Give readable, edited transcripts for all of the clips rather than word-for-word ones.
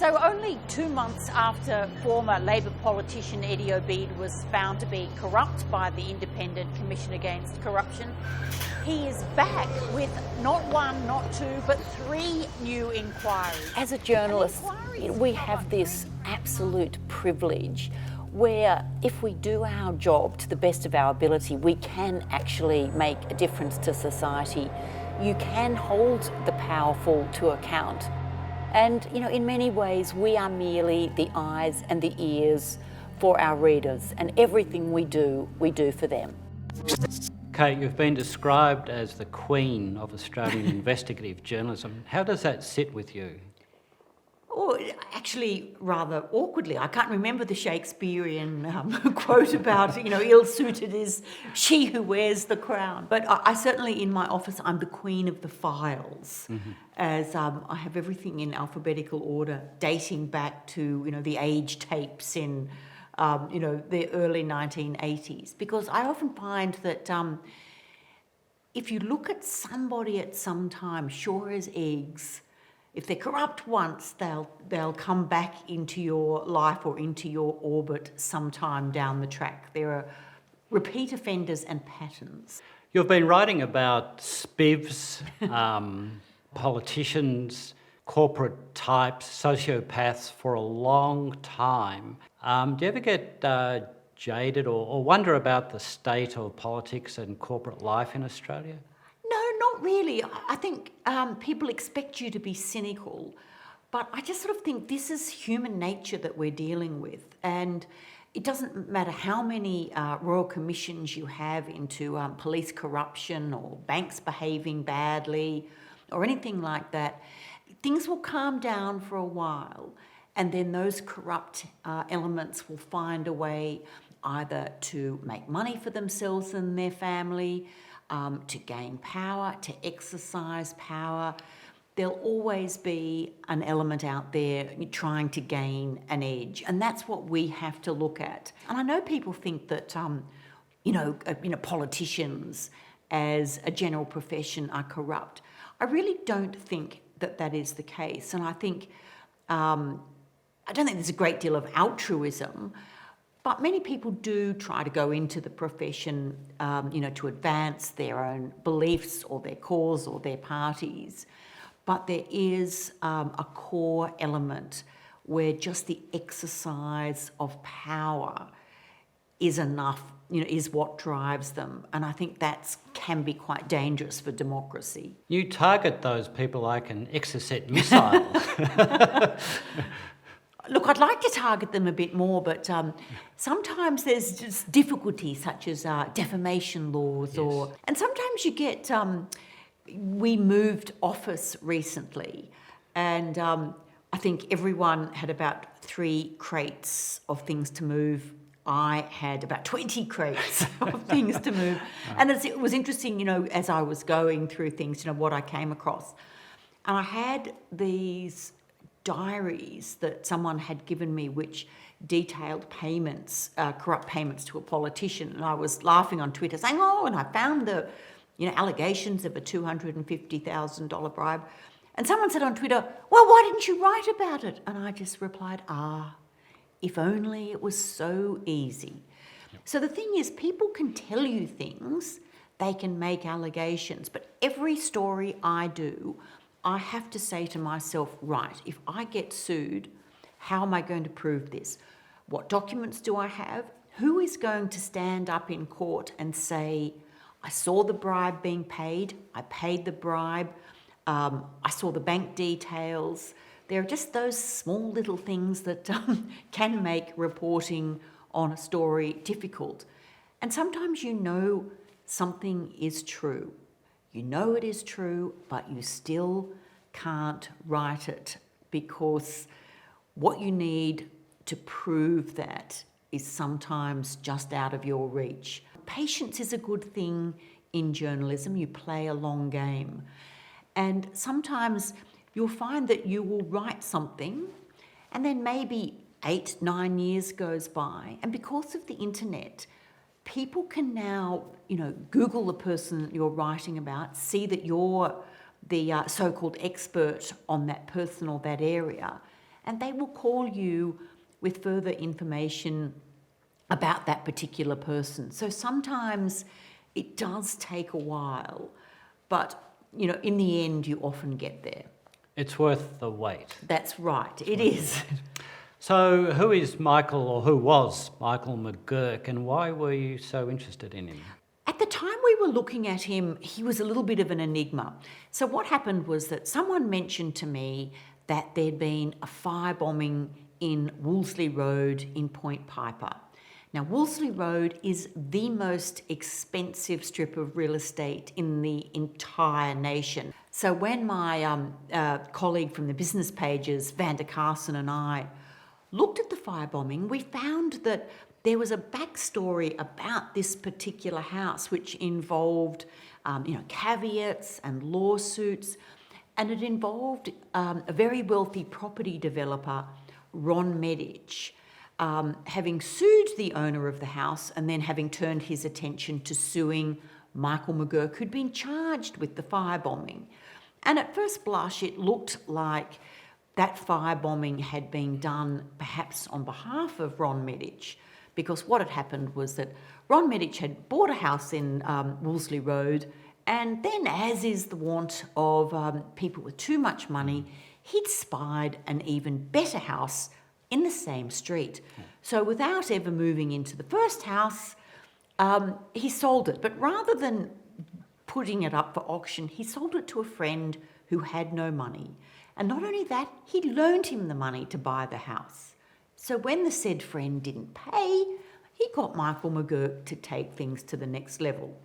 So only 2 months after former Labor politician Eddie Obeid was found to be corrupt by the Independent Commission Against Corruption, he is back with not one, not two, but 3 new inquiries. As a journalist, we have this absolute privilege where if we do our job to the best of our ability, we can actually make a difference to society. You can hold the powerful to account. And, in many ways, we are merely the eyes and the ears for our readers, and everything we do for them. Kate, you've been described as the queen of Australian investigative journalism. How does that sit with you? Oh, actually, rather awkwardly. I can't remember the Shakespearean quote about, ill-suited is she who wears the crown. But I certainly, in my office, I'm the queen of the files, as I have everything in alphabetical order, dating back to, the age tapes in, the early 1980s. Because I often find that if you look at somebody at some time, sure as eggs, if they're corrupt once, they'll come back into your life or into your orbit sometime down the track. There are repeat offenders and patterns. You've been writing about spivs, politicians, corporate types, sociopaths for a long time. Do you ever get jaded or wonder about the state of politics and corporate life in Australia? No, not really. I think people expect you to be cynical, but I just sort of think this is human nature that we're dealing with, and it doesn't matter how many royal commissions you have into police corruption or banks behaving badly or anything like that. Things will calm down for a while, and then those corrupt elements will find a way either to make money for themselves and their family, to gain power, to exercise power. There'll always be an element out there trying to gain an edge, and that's what we have to look at. And I know people think that, politicians as a general profession are corrupt. I really don't think that that is the case, and I think I don't think there's a great deal of altruism. But many people do try to go into the profession, to advance their own beliefs or their cause or their parties. But there is a core element where just the exercise of power is enough, is what drives them. And I think that can be quite dangerous for democracy. You target those people like an Exocet missile. Look, I'd like to target them a bit more, but sometimes there's just difficulties such as defamation laws, Yes. and sometimes you get. We moved office recently, and I think everyone had about 3 crates of things to move. I had about 20 crates of things to move, and it was interesting, as I was going through things, what I came across, and I had these diaries that someone had given me which detailed payments, corrupt payments to a politician, and I was laughing on Twitter saying, and I found the allegations of a $250,000 bribe, and someone said on Twitter, well, why didn't you write about it? And I just replied, if only it was so easy. Yep. So the thing is, people can tell you things, they can make allegations, but every story I do, I have to say to myself, right, if I get sued, how am I going to prove this? What documents do I have? Who is going to stand up in court and say, I saw the bribe being paid, I paid the bribe, I saw the bank details. There are just those small little things that can make reporting on a story difficult. And sometimes something is true. You know it is true, but you still can't write it because what you need to prove that is sometimes just out of your reach. Patience is a good thing in journalism. You play a long game. And sometimes you'll find that you will write something and then maybe 8-9 years goes by. And because of the internet, people can now, Google the person that you're writing about, see that you're the so-called expert on that person or that area, and they will call you with further information about that particular person. So sometimes it does take a while, but in the end, you often get there. It's worth the wait. That's right, it is. So who is Michael, or who was Michael McGurk, and why were you so interested in him? At the time we were looking at him, he was a little bit of an enigma. So what happened was that someone mentioned to me that there'd been a firebombing in Wolseley Road in Point Piper. Now, Wolseley Road is the most expensive strip of real estate in the entire nation. So when my colleague from the business pages, Vander Carson, and I looked at the firebombing, we found that there was a backstory about this particular house which involved caveats and lawsuits, and it involved a very wealthy property developer, Ron Medich, having sued the owner of the house and then having turned his attention to suing Michael McGurk, who'd been charged with the firebombing. And at first blush, it looked like that firebombing had been done perhaps on behalf of Ron Medich, because what had happened was that Ron Medich had bought a house in Wolseley Road, and then, as is the wont of people with too much money, he'd spied an even better house in the same street. So without ever moving into the first house, he sold it. But rather than putting it up for auction, he sold it to a friend who had no money. And not only that, he loaned him the money to buy the house. So when the said friend didn't pay, he got Michael McGurk to take things to the next level.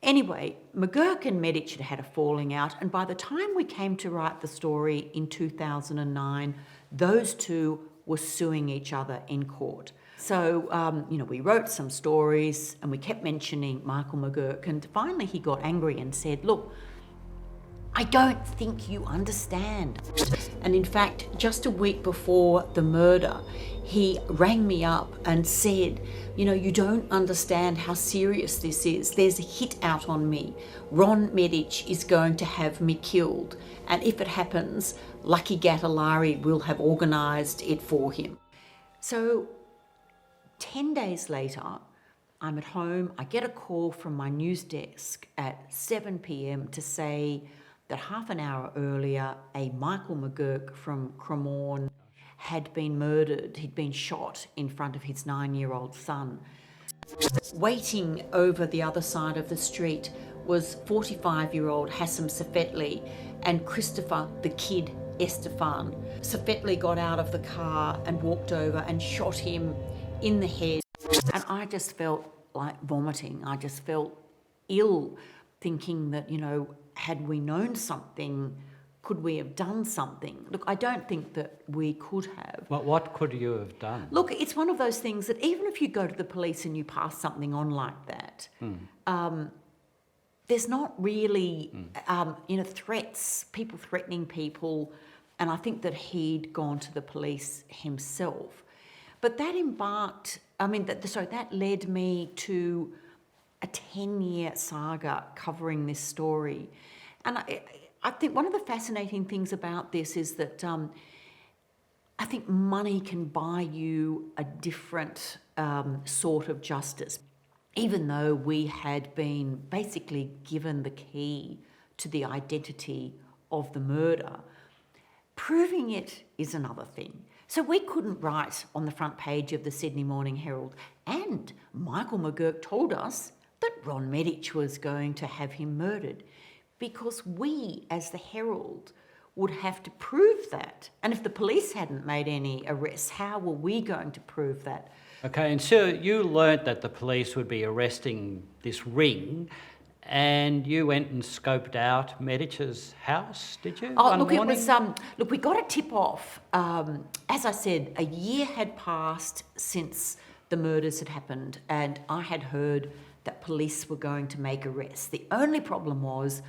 Anyway, McGurk and Medich had a falling out, and by the time we came to write the story in 2009, those two were suing each other in court. So, we wrote some stories and we kept mentioning Michael McGurk, and finally he got angry and said, "Look, I don't think you understand." And in fact, just a week before the murder, he rang me up and said, "You don't understand how serious this is. There's a hit out on me. Ron Medich is going to have me killed. And if it happens, Lucky Gattalari will have organised it for him." So 10 days later, I'm at home. I get a call from my news desk at 7 p.m. to say that half an hour earlier, a Michael McGurk from Cremorne had been murdered. He'd been shot in front of his 9-year-old son. Waiting over the other side of the street was 45-year-old Hassam Safetli and Christopher the Kid Estefan. Safetli got out of the car and walked over and shot him in the head. And I just felt like vomiting. I just felt ill, thinking that, had we known something, could we have done something? Look, I don't think that we could have. Well, what could you have done? Look, it's one of those things that even if you go to the police and you pass something on like that, there's not really, threats, people threatening people. And I think that he'd gone to the police himself. But that that led me to a 10-year saga covering this story. And I think one of the fascinating things about this is that I think money can buy you a different sort of justice. Even though we had been basically given the key to the identity of the murder, proving it is another thing. So we couldn't write on the front page of the Sydney Morning Herald, and Michael McGurk told us that Ron Medich was going to have him murdered, because we, as the Herald, would have to prove that. And if the police hadn't made any arrests, how were we going to prove that? Okay, and so you learnt that the police would be arresting this ring, and you went and scoped out Medich's house, did you? Oh, look, morning? It was. Look, we got a tip off. As I said, a year had passed since the murders had happened, and I had heard that police were going to make arrests. The only problem was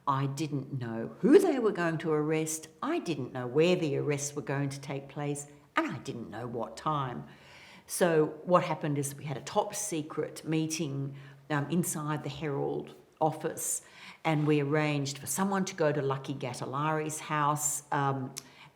I didn't know who they were going to arrest. I didn't know where the arrests were going to take place, and I didn't know what time. So what happened is we had a top secret meeting inside the Herald office, and we arranged for someone to go to Lucky Gattalari's house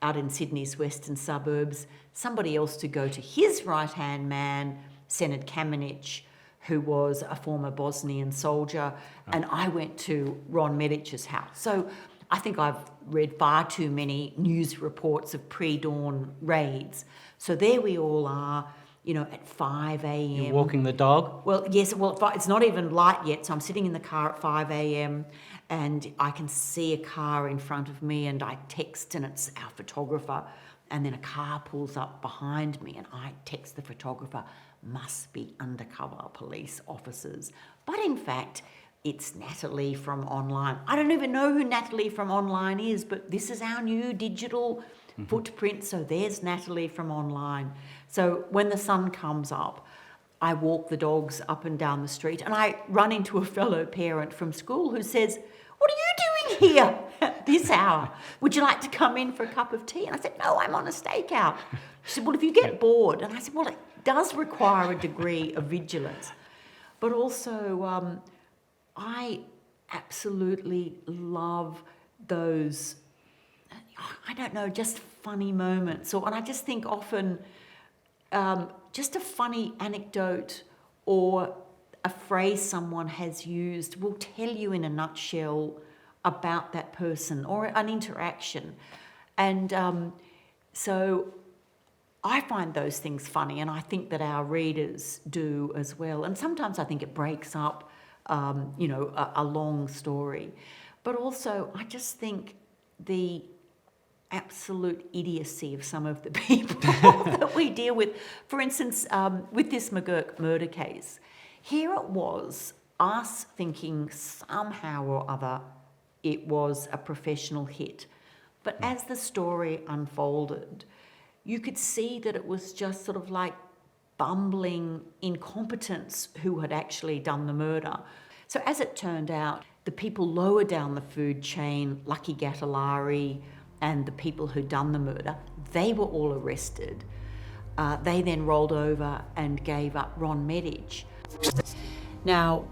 out in Sydney's western suburbs, somebody else to go to his right-hand man, Senate Kamenich, who was a former Bosnian soldier, and I went to Ron Medic's house. So I think I've read far too many news reports of pre-dawn raids. So there we all are, you know, at 5 a.m. You're walking the dog? Well, yes, well, it's not even light yet, so I'm sitting in the car at 5 a.m. and I can see a car in front of me, and I text, and it's our photographer, and then a car pulls up behind me, and I text the photographer, must be undercover police officers. But in fact, it's Natalie from online. I don't even know who Natalie from online is, but this is our new digital footprint. So there's Natalie from online. So when the sun comes up, I walk the dogs up and down the street, and I run into a fellow parent from school who says, "What are you doing here at this hour? Would you like to come in for a cup of tea?" And I said, "No, I'm on a stakeout." She said, "Well, if you get bored," and I said, "Well, it does require a degree of vigilance." But also, I absolutely love those, I don't know, just funny moments. And I just think often just a funny anecdote or a phrase someone has used will tell you in a nutshell about that person or an interaction. And so I find those things funny, and I think that our readers do as well. And sometimes I think it breaks up, a long story. But also, I just think the absolute idiocy of some of the people that we deal with. For instance, with this McGurk murder case, here it was us thinking somehow or other it was a professional hit. But as the story unfolded, you could see that it was just sort of like bumbling incompetence who had actually done the murder. So as it turned out, the people lower down the food chain, Lucky Gattalari, and the people who'd done the murder, they were all arrested. They then rolled over and gave up Ron Medic. Now,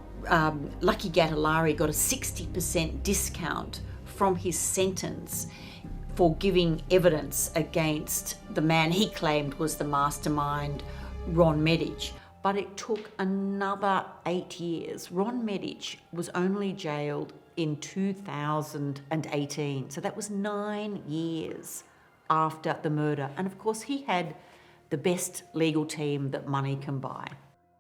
Lucky Gattalari got a 60% discount from his sentence for giving evidence against the man he claimed was the mastermind, Ron Medic. But it took another 8 years. Ron Medic was only jailed in 2018. So that was 9 years after the murder. And of course, he had the best legal team that money can buy.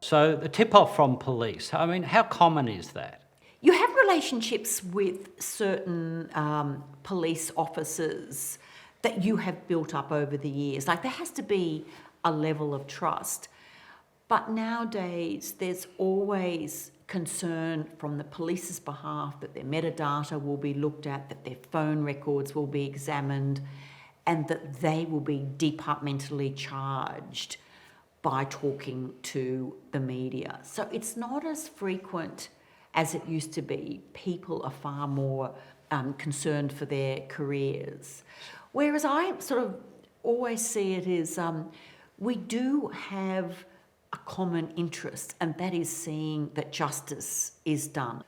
So the tip-off from police, I mean, how common is that? You have relationships with certain police officers that you have built up over the years. Like, there has to be a level of trust. But nowadays, there's always concern from the police's behalf that their metadata will be looked at, that their phone records will be examined, and that they will be departmentally charged by talking to the media. So it's not as frequent as it used to be. People are far more concerned for their careers. Whereas I sort of always see it as we do have a common interest, and that is seeing that justice is done.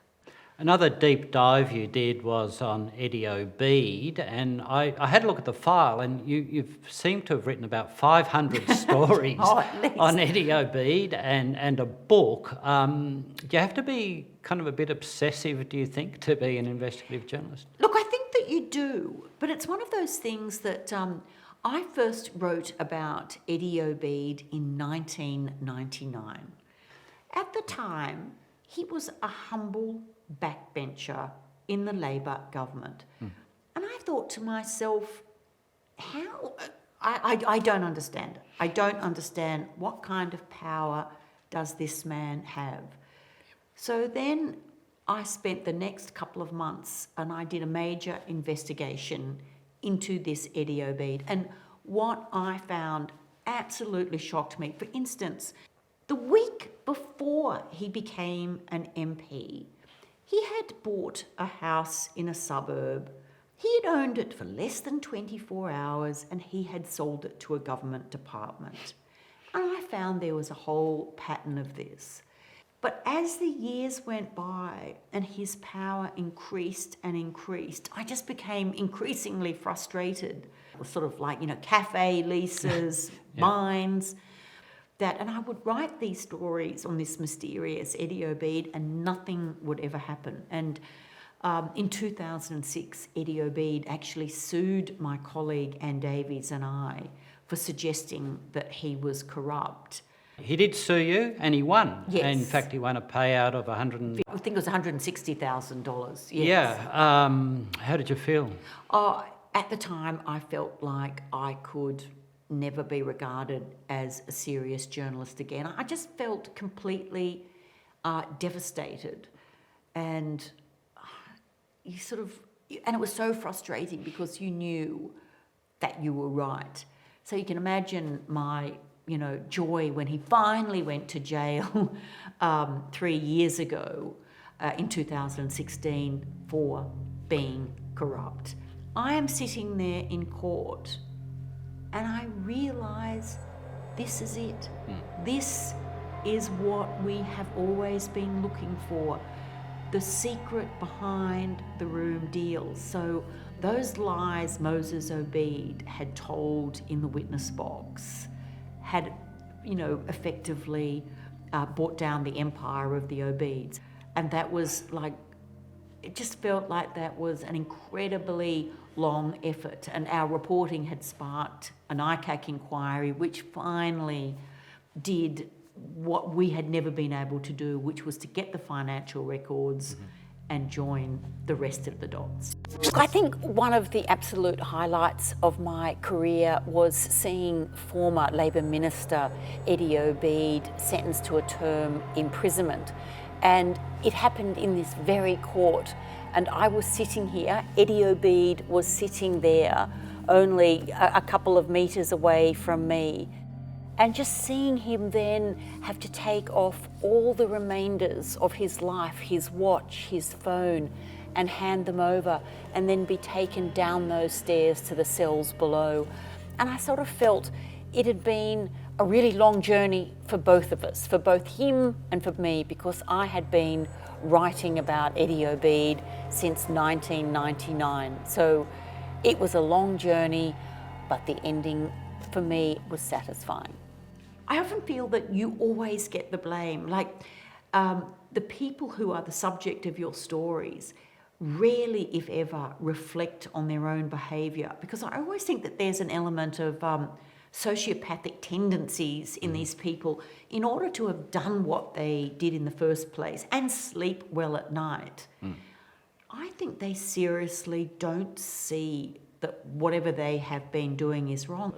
Another deep dive you did was on Eddie Obeid, and I had a look at the file, and you've seemed to have written about 500 stories on Eddie Obeid and a book. Do you have to be kind of a bit obsessive, do you think, to be an investigative journalist? Look, I think that you do, but it's one of those things that I first wrote about Eddie Obeid in 1999. At the time, he was a humble backbencher in the Labor government. And I thought to myself, how... I don't understand it. I don't understand what kind of power does this man have. So then I spent the next couple of months and I did a major investigation into this Eddie Obeid. And what I found absolutely shocked me. For instance, the week before he became an MP, he had bought a house in a suburb. He had owned it for less than 24 hours and he had sold it to a government department. And I found there was a whole pattern of this. But as the years went by and his power increased and increased, I just became increasingly frustrated. It was sort of like, cafe leases, mines, and I would write these stories on this mysterious Eddie Obeid and nothing would ever happen. And in 2006, Eddie Obeid actually sued my colleague Ann Davies and I for suggesting that he was corrupt. He did sue you and he won. Yes. In fact, he won a payout of I think it was $160,000. Yes. Yeah. How did you feel? At the time, I felt like I could never be regarded as a serious journalist again. I just felt completely devastated, and and it was so frustrating because you knew that you were right. So you can imagine my joy when he finally went to jail 3 years ago in 2016 for being corrupt. I am sitting there in court and I realise this is it. This is what we have always been looking for. The secret behind the room deals. So those lies Moses Obeid had told in the witness box had, effectively brought down the empire of the Obeids. And that was it just felt like that was an incredibly long effort. And our reporting had sparked an ICAC inquiry, which finally did what we had never been able to do, which was to get the financial records and join the rest of the dots. Look, I think one of the absolute highlights of my career was seeing former Labor Minister Eddie Obeid sentenced to a term imprisonment. And it happened in this very court. And I was sitting here, Eddie Obeid was sitting there, only a couple of metres away from me. And just seeing him then have to take off all the remainders of his life, his watch, his phone, and hand them over, and then be taken down those stairs to the cells below. And I sort of felt it had been a really long journey for both of us, for both him and for me, because I had been writing about Eddie Obeid since 1999. So it was a long journey, but the ending for me was satisfying. I often feel that you always get the blame. The people who are the subject of your stories rarely, if ever, reflect on their own behaviour, because I always think that there's an element of sociopathic tendencies in these people in order to have done what they did in the first place and sleep well at night. I think they seriously don't see that whatever they have been doing is wrong.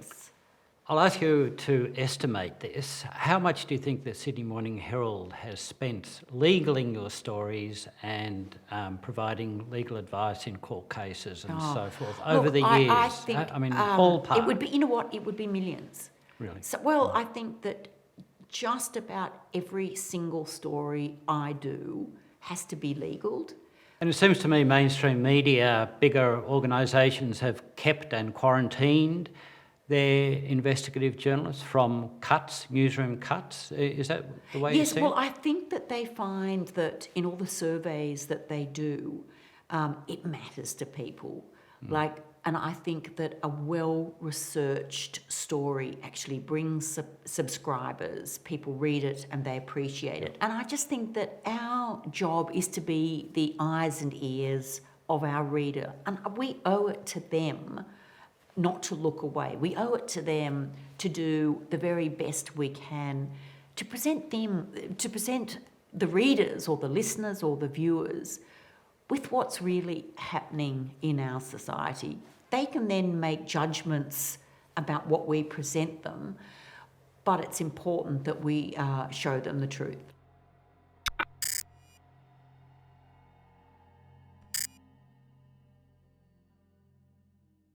I'll ask you to estimate this. How much do you think the Sydney Morning Herald has spent legaling your stories and providing legal advice in court cases and so forth over the years? I think, ballpark. it would be, it would be millions. Really? So, I think that just about every single story I do has to be legaled. And it seems to me mainstream media, bigger organisations have kept and quarantined their investigative journalists from cuts, newsroom cuts. Is that the way you see it? Yes, well, I think that they find that in all the surveys that they do, it matters to people. And I think that a well-researched story actually brings subscribers. People read it and they appreciate it. And I just think that our job is to be the eyes and ears of our reader. And we owe it to them not to look away. We owe it to them to do the very best we can to present the readers or the listeners or the viewers with what's really happening in our society. They can then make judgments about what we present them, but it's important that we show them the truth.